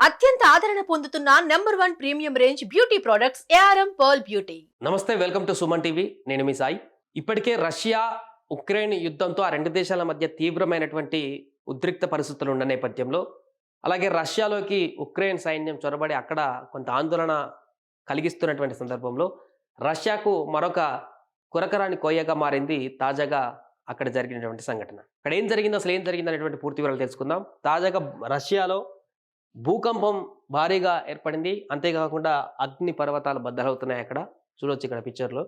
అత్యంత ఆదరణ పొందుతున్న #1 premium range beauty products ARM pearl beauty. నమస్తే, వెల్కమ్ టు సుమన్ టీవీ. నేను మీ సాయి. ఇప్పటికే రష్యా ఉక్రెయిన్ యుద్ధంతో ఆ రెండు దేశాల మధ్య తీవ్రమైనటువంటి ఉద్రిక్త పరిస్థితులు ఉన్న నేపథ్యంలో, అలాగే రష్యాలోకి ఉక్రెయిన్ సైన్యం చొరబడి అక్కడ కొంత ఆందోళన కలిగిస్తున్నటువంటి సందర్భంలో రష్యాకు మరొక కురకరాని కోయగా మారింది తాజాగా అక్కడ జరిగినటువంటి సంఘటన. అక్కడ ఏం జరిగింది, అసలు ఏం జరిగింది అనేటువంటి పూర్తి వివరాలు తెలుసుకుందాం. తాజాగా రష్యాలో భూకంపం భారీగా ఏర్పడింది. అంతేకాకుండా అగ్ని పర్వతాలు బద్దలవుతున్నాయి. అక్కడ చూడొచ్చు, ఇక్కడ పిక్చర్లో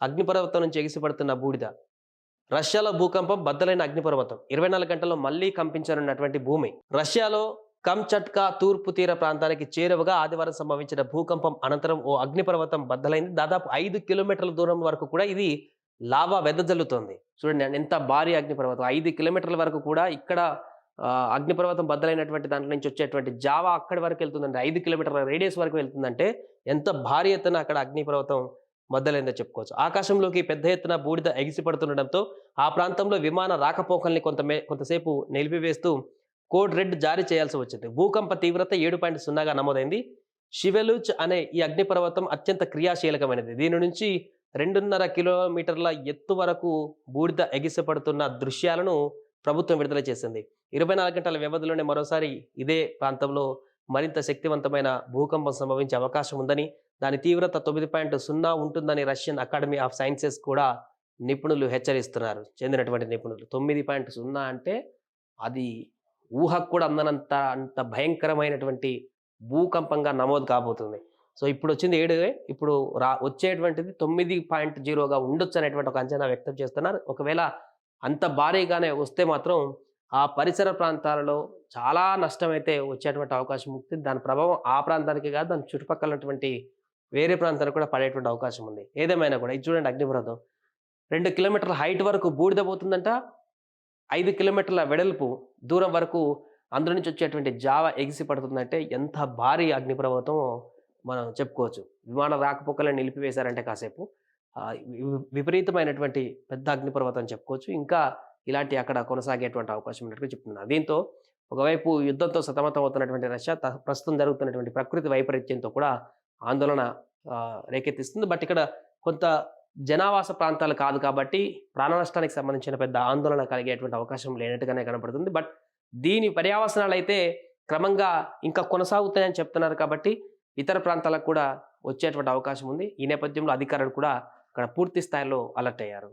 అగ్నిపర్వతం నుంచి ఎగిసిపడుతున్న బూడిద. రష్యాలో భూకంపం, బద్దలైన అగ్నిపర్వతం, 24 గంటల్లో మళ్లీ కంపించనున్నటువంటి భూమి. రష్యాలో కంచట్కా తూర్పు తీర ప్రాంతానికి చేరువగా ఆదివారం సంభవించిన భూకంపం అనంతరం ఓ అగ్నిపర్వతం బద్దలైంది. దాదాపు 5 కిలోమీటర్ల దూరం వరకు కూడా ఇది లావా వెదజల్లుతోంది. చూడండి ఎంత భారీ అగ్నిపర్వతం. 5 కిలోమీటర్ల వరకు కూడా ఇక్కడ అగ్నిపర్వతం బద్దలైనటువంటి దాంట్లో నుంచి వచ్చేటువంటి జావా అక్కడి వరకు వెళ్తుందంటే, 5 కిలోమీటర్ల రేడియస్ వరకు వెళ్తుందంటే ఎంత భారీ ఎత్తున అక్కడ అగ్నిపర్వతం బద్దలైందో చెప్పుకోవచ్చు. ఆకాశంలోకి పెద్ద ఎత్తున బూడిద ఎగిసిపడుతుండటంతో ఆ ప్రాంతంలో విమాన రాకపోకల్ని కొంతసేపు నిలిపివేస్తూ కోడ్ రెడ్ జారీ చేయాల్సి వచ్చింది. భూకంప తీవ్రత 7.0గా నమోదైంది. షివెలుచ్ అనే ఈ అగ్నిపర్వతం అత్యంత క్రియాశీలకమైనది. దీని నుంచి 2.5 కిలోమీటర్ల ఎత్తు వరకు బూడిద ఎగిసిపడుతున్న దృశ్యాలను ప్రభుత్వం విడుదల చేసింది. 24 గంటల వ్యవధిలోనే మరోసారి ఇదే ప్రాంతంలో మరింత శక్తివంతమైన భూకంపం సంభవించే అవకాశం ఉందని, దాని తీవ్రత 9.0 ఉంటుందని రష్యన్ అకాడమీ ఆఫ్ సైన్సెస్ కూడా నిపుణులు హెచ్చరిస్తున్నారు. చెందినటువంటి నిపుణులు 9.0 అంటే అది ఊహకు కూడా అంత భయంకరమైనటువంటి భూకంపంగా నమోదు కాబోతుంది. సో ఇప్పుడు వచ్చింది 7, ఇప్పుడు వచ్చేటువంటిది 9.0గా ఉండొచ్చు అనేటువంటి ఒక అంచనా వ్యక్తం చేస్తున్నారు. ఒకవేళ అంత భారీగానే వస్తే మాత్రం ఆ పరిసర ప్రాంతాలలో చాలా నష్టమైతే వచ్చేటువంటి అవకాశం ఉంటుంది. దాని ప్రభావం ఆ ప్రాంతానికి కాదు, దాని చుట్టుపక్కల ఉన్నటువంటి వేరే ప్రాంతాలకు కూడా పడేటువంటి అవకాశం ఉంది. ఏదేమైనా కూడా ఇది చూడండి, అగ్నిపర్వతం 2 కిలోమీటర్ల హైట్ వరకు బూడిద పోతుందంట. 5 కిలోమీటర్ల వెడల్పు దూరం వరకు అందులో నుంచి వచ్చేటువంటి జావ ఎగిసి పడుతుందంటే ఎంత భారీ అగ్నిపర్వతం మనం చెప్పుకోవచ్చు. విమాన రాకపోకలను నిలిపివేశారంటే కాసేపు విపరీతమైనటువంటి పెద్ద అగ్నిపర్వతం చెప్పుకోవచ్చు. ఇంకా ఇలాంటి అక్కడ కొనసాగేటువంటి అవకాశం ఉన్నట్టుగా చెప్తున్నారు. దీంతో ఒకవైపు యుద్ధంతో సతమతం అవుతున్నటువంటి రష్యా ప్రస్తుతం జరుగుతున్నటువంటి ప్రకృతి వైపరీత్యంతో కూడా ఆందోళన రేకెత్తిస్తుంది. బట్ ఇక్కడ కొంత జనావాస ప్రాంతాలు కాదు కాబట్టి ప్రాణ నష్టానికి సంబంధించిన పెద్ద ఆందోళన కలిగేటువంటి అవకాశం లేనట్టుగానే కనపడుతుంది. బట్ దీని పర్యావసనాలు అయితే క్రమంగా ఇంకా కొనసాగుతాయని చెప్తున్నారు కాబట్టి ఇతర ప్రాంతాలకు కూడా వచ్చేటువంటి అవకాశం ఉంది. ఈ నేపథ్యంలో అధికారులు కూడా అక్కడ పూర్తి స్థాయిలో అలర్ట్ అయ్యారు.